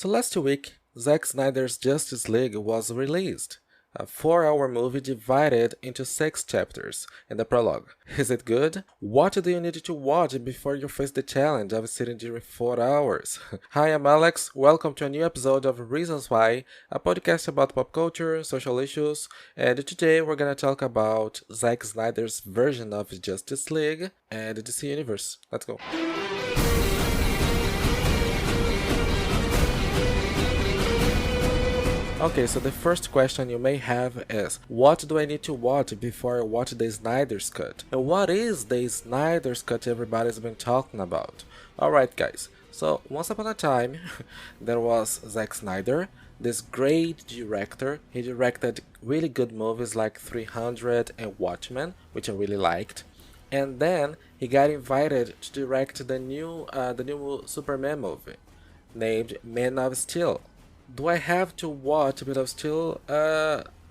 So last week, Zack Snyder's Justice League was released. A 4-hour movie divided into 6 chapters and a prologue. Is it good? What do you need to watch before you face the challenge of sitting during 4 hours? Hi, I'm Alex. Welcome to a new episode of Reasons Why, a podcast about pop culture, social issues, and today we're gonna talk about Zack Snyder's version of Justice League and the DC Universe. Let's go. Okay, so the first question you may have is, what do I need to watch before I watch the Snyder's Cut? And what is the Snyder's Cut everybody's been talking about? Alright guys, so once upon a time, there was Zack Snyder, this great director. He directed really good movies like 300 and Watchmen, which I really liked. And then he got invited to direct the new Superman movie, named Man of Steel. Do I have to watch Man of Steel?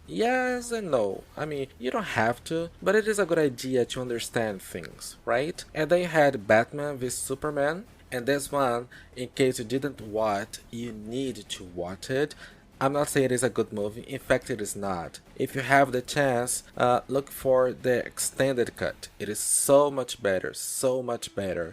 Yes and no. I mean, you don't have to, but it is a good idea to understand things, right? And then you had Batman vs Superman, and this one, in case you didn't watch, you need to watch it. I'm not saying it is a good movie, in fact it is not. If you have the chance, look for the extended cut. It is so much better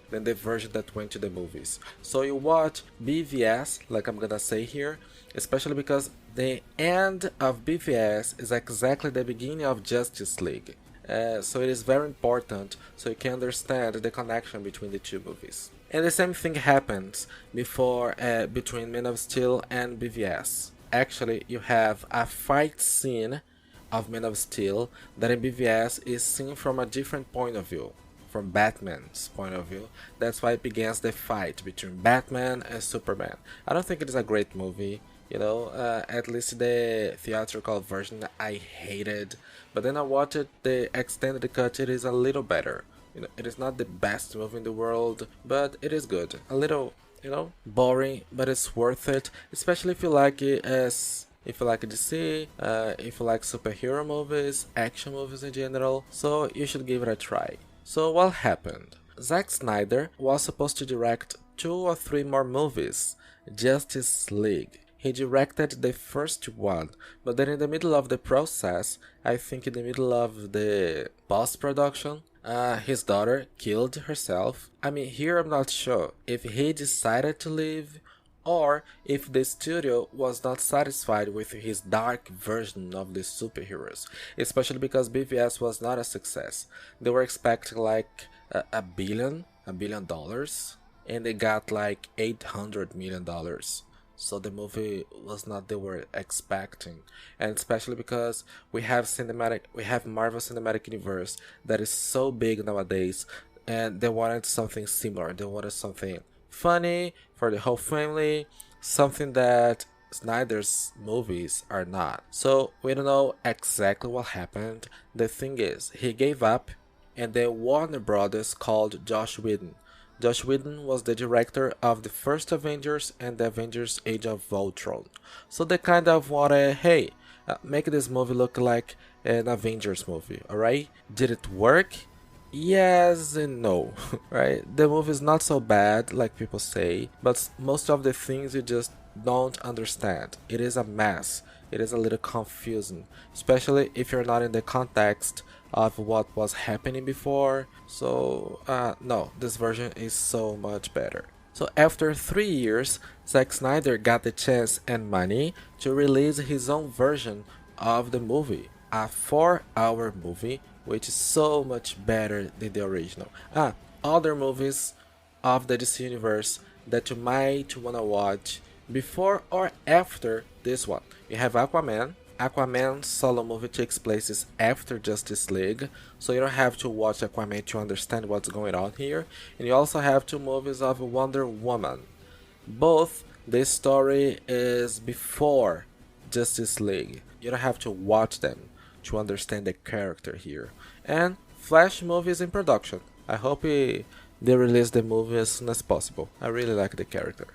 than the version that went to the movies. So you watch BVS, like I'm gonna say here, especially because the end of BVS is exactly the beginning of Justice League. So it is very important so you can understand the connection between the two movies. And the same thing happens between Man of Steel and BVS. Actually, you have a fight scene of Man of Steel that in BVS is seen from a different point of view, from Batman's point of view. That's why it begins the fight between Batman and Superman. I don't think it is a great movie, at least the theatrical version I hated, but then I watched the extended cut. It is a little better. It is not the best movie in the world, but it is good. A little boring, but it's worth it, especially if you like it if you like DC, if you like superhero movies, action movies in general, so you should give it a try. So what happened? Zack Snyder was supposed to direct 2 or 3 more movies, Justice League. He directed the first one, but then in the middle of the process, I think in the middle of the post-production, his daughter killed herself. I mean, here I'm not sure if he decided to leave or if the studio was not satisfied with his dark version of the superheroes, especially because BVS was not a success. They were expecting like a billion dollars, and they got like $800 million. So the movie was not they were expecting, and especially because we have Marvel Cinematic Universe that is so big nowadays, and they wanted something similar. They wanted something funny for the whole family, something that Snyder's movies are not. So we don't know exactly what happened. The thing is, he gave up, and then Warner Brothers called Joss Whedon. Joss Whedon was the director of the first Avengers and the Avengers Age of Ultron. So they kind of wanted, hey, make this movie look like an Avengers movie, alright? Did it work? Yes and no, right? The movie is not so bad like people say, but most of the things you just don't understand. It is a mess. It is a little confusing, especially if you're not in the context of what was happening before. So no, this version is so much better. So after 3 years, Zack Snyder got the chance and money to release his own version of the movie, a 4-hour movie, which is so much better than the original. Other movies of the DC Universe that you might wanna watch before or after this one. You have Aquaman. Aquaman's solo movie takes place after Justice League, so you don't have to watch Aquaman to understand what's going on here. And you also have 2 movies of Wonder Woman. Both, this story is before Justice League. You don't have to watch them to understand the character here. And Flash movies in production. I hope they release the movie as soon as possible. I really like the character.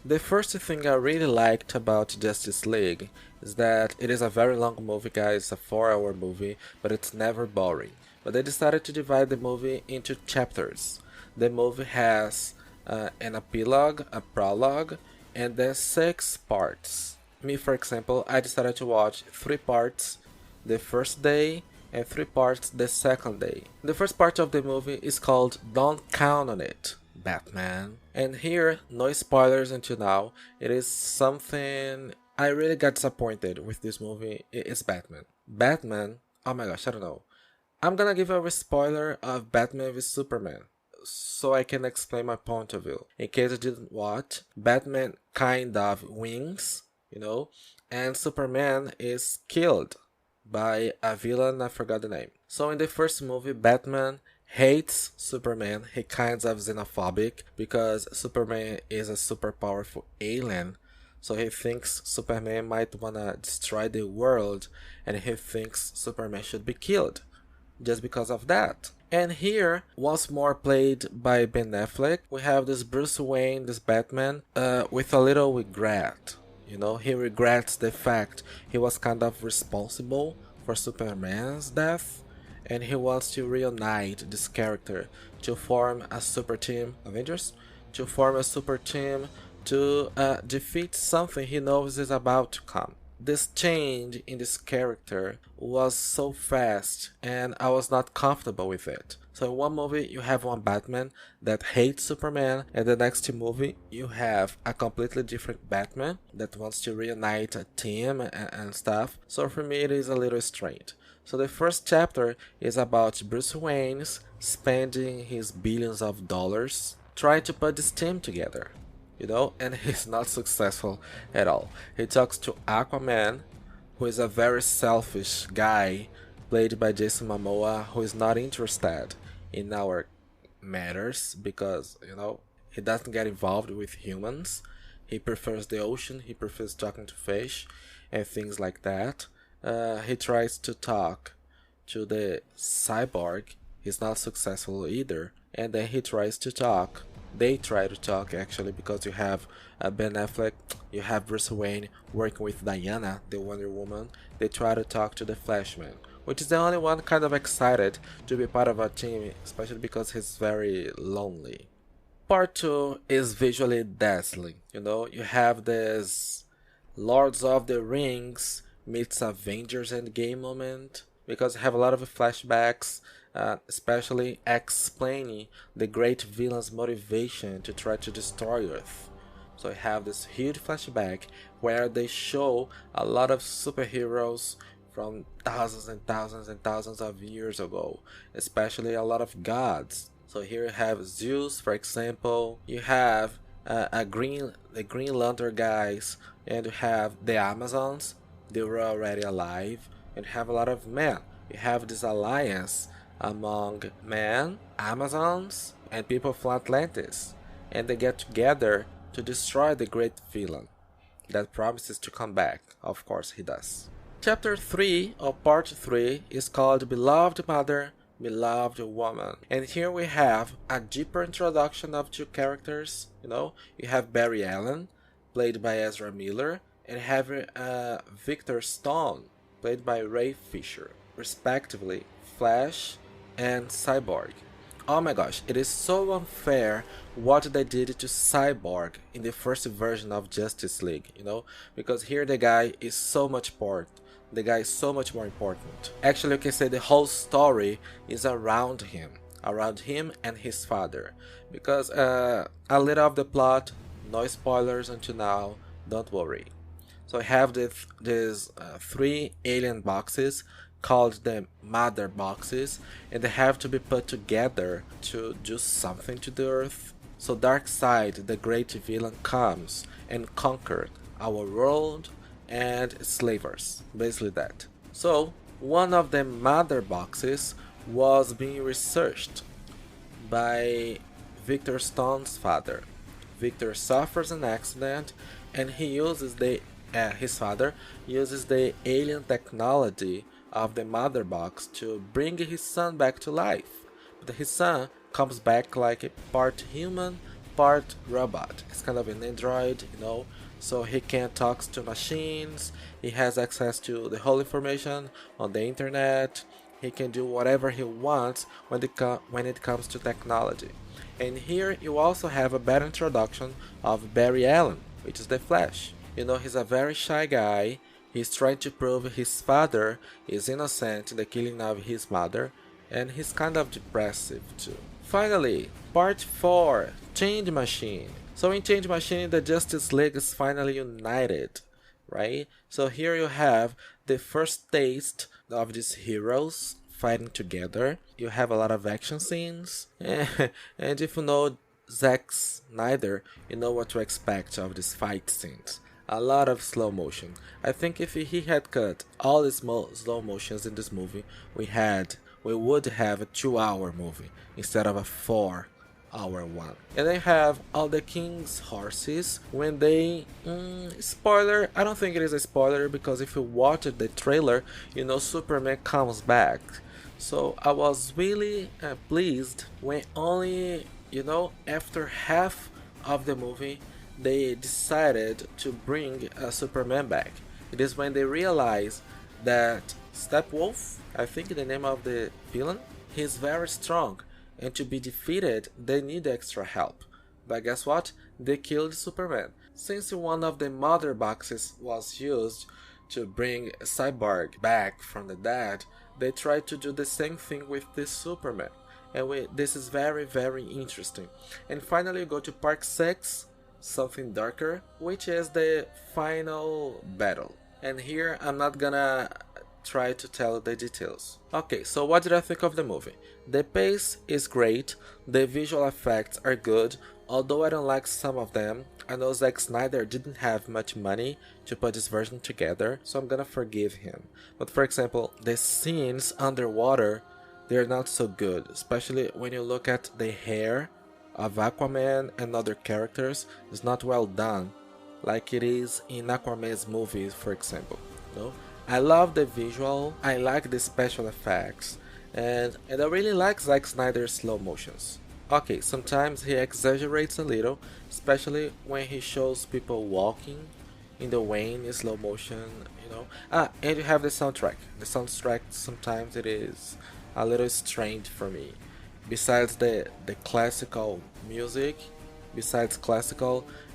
The first thing I really liked about Justice League is that it is a very long movie, guys. It's a 4-hour movie, but it's never boring. But they decided to divide the movie into chapters. The movie has an epilogue, a prologue, and then 6 parts. Me, for example, I decided to watch 3 parts the first day and 3 parts the second day. The first part of the movie is called Don't Count on It, Batman. And here, no spoilers until now, it is something I really got disappointed with this movie. It's Batman. Batman, oh my gosh, I don't know. I'm gonna give a spoiler of Batman v Superman so I can explain my point of view. In case you didn't watch, Batman kind of wins, and Superman is killed by a villain, I forgot the name. So in the first movie, Batman hates Superman. He kinds of xenophobic because Superman is a super powerful alien. So he thinks Superman might wanna destroy the world, and he thinks Superman should be killed just because of that. And here, once more played by Ben Affleck, we have this Bruce Wayne, this Batman, with a little regret. He regrets the fact he was kind of responsible for Superman's death, and he wants to reunite this character to form a super team, Avengers, to form a super team to defeat something he knows is about to come. This change in this character was so fast, and I was not comfortable with it. So in one movie you have one Batman that hates Superman, and the next movie you have a completely different Batman that wants to reunite a team and stuff. So for me it is a little strange. So the first chapter is about Bruce Wayne spending his billions of dollars trying to put this team together. And he's not successful at all. He talks to Aquaman, who is a very selfish guy, played by Jason Momoa, who is not interested in our matters because, he doesn't get involved with humans. He prefers the ocean, he prefers talking to fish and things like that. He tries to talk to the cyborg. He's not successful either. And then he tries to talk. They try to talk actually, because you have Ben Affleck, you have Bruce Wayne working with Diana, the Wonder Woman. They try to talk to the Flashman, which is the only one kind of excited to be part of a team, especially because he's very lonely. Part 2 is visually dazzling. You have this Lords of the Rings meets Avengers Endgame moment, because you have a lot of flashbacks, especially explaining the great villain's motivation to try to destroy Earth. So you have this huge flashback where they show a lot of superheroes from thousands and thousands and thousands of years ago, especially a lot of gods. So here you have Zeus, for example. You have the Green Lantern guys, and you have the Amazons. They were already alive, and you have a lot of men. You have this alliance among men, Amazons, and people from Atlantis, and they get together to destroy the great villain that promises to come back. Of course he does. Chapter 3 or part 3 is called Beloved Mother, Beloved Woman, and here we have a deeper introduction of two characters. You have Barry Allen, played by Ezra Miller, and have Victor Stone, played by Ray Fisher, respectively Flash and Cyborg. Oh my gosh, it is so unfair what they did to Cyborg in the first version of Justice League, because here the guy is so much more important. Actually, you can say the whole story is around him and his father, because a little of the plot, no spoilers until now, don't worry. So I have these 3 alien boxes called the Mother Boxes, and they have to be put together to do something to the Earth. So Darkseid, the great villain, comes and conquers our world and slavers, basically that. So one of the Mother Boxes was being researched by Victor Stone's father. Victor suffers an accident, and he uses his father uses the alien technology of the Mother Box to bring his son back to life. But his son comes back like a part human, part robot. It's kind of an android, so he can talk to machines, he has access to the whole information on the internet, he can do whatever he wants when it comes to technology. And here you also have a better introduction of Barry Allen, which is the Flash. You know, he's a very shy guy. He's trying to prove his father is innocent in the killing of his mother, and he's kind of depressive too. Finally, part 4, Change Machine. So in Change Machine, the Justice League is finally united, right? So here you have the first taste of these heroes fighting together. You have a lot of action scenes, and if you know Zack Snyder, you know what to expect of these fight scenes. A lot of slow motion. I think if he had cut all the slow motions in this movie, we would have a 2-hour movie instead of a 4-hour one. And they have all the king's horses when they spoiler, I don't think it is a spoiler, because if you watch the trailer, you know Superman comes back. So I was really pleased when only, you know, after half of the movie they decided to bring Superman back. It is when they realize that Steppenwolf, I think the name of the villain, he's very strong, and to be defeated they need extra help. But guess what? They killed Superman. Since one of the mother boxes was used to bring Cyborg back from the dead, they tried to do the same thing with this Superman. And this is very, very interesting. And finally, go to part 6, something darker, which is the final battle. And here I'm not gonna try to tell the details. Okay, so what did I think of the movie? The pace is great, the visual effects are good, although I don't like some of them. I know Zack Snyder didn't have much money to put this version together, so I'm gonna forgive him. But for example, the scenes underwater, they're not so good, especially when you look at the hair of Aquaman and other characters. It's not well done, like it is in Aquaman's movies, for example. No, I love the visual, I like the special effects, and I really like Zack Snyder's slow motions. Okay, sometimes he exaggerates a little, especially when he shows people walking in the rain in slow motion, you know. And you have the soundtrack. The soundtrack sometimes it is a little strange for me. Besides the classical music,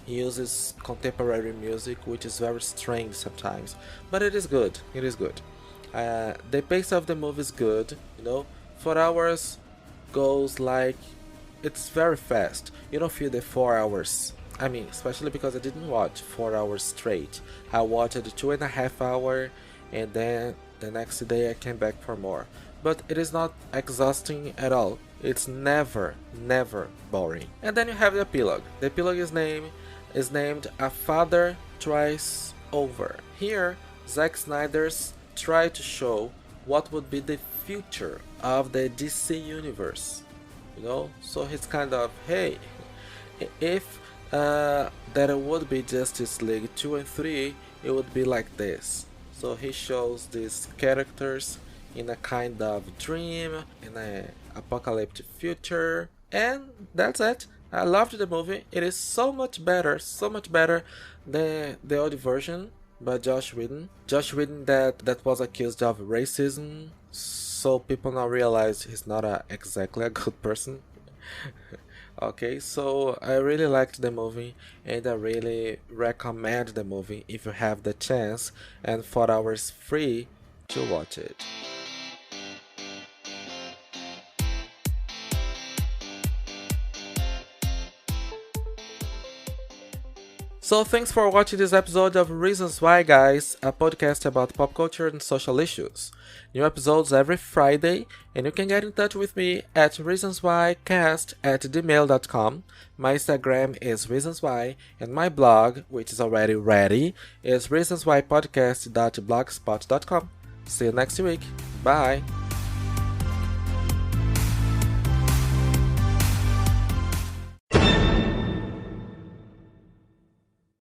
he uses contemporary music, which is very strange sometimes. But it is good. It is good. The pace of the movie is good. You know, 4 hours goes like it's very fast. You don't feel the 4 hours. I mean, especially because I didn't watch 4 hours straight. I watched 2.5 hours, and then the next day I came back for more. But it is not exhausting at all. It's never boring. And then you have the epilogue. The epilogue is named A Father Tries Over. Here, Zack Snyder's tried to show what would be the future of the DC universe. You know, so he's kind of, hey, if there would be Justice League 2 and 3, it would be like this. So he shows these characters in a kind of dream, in an apocalyptic future, and that's it. I loved the movie. It is so much better than the old version by Josh Whedon. Josh Whedon that was accused of racism, so people now realize he's not exactly a good person. Okay, so I really liked the movie, and I really recommend the movie if you have the chance and 4 hours free to watch it. So thanks for watching this episode of Reasons Why, guys, a podcast about pop culture and social issues. New episodes every Friday, and you can get in touch with me at reasonswhycast@gmail.com. My Instagram is reasonswhy, and my blog, which is already ready, is reasonswhypodcast.blogspot.com. See you next week. Bye!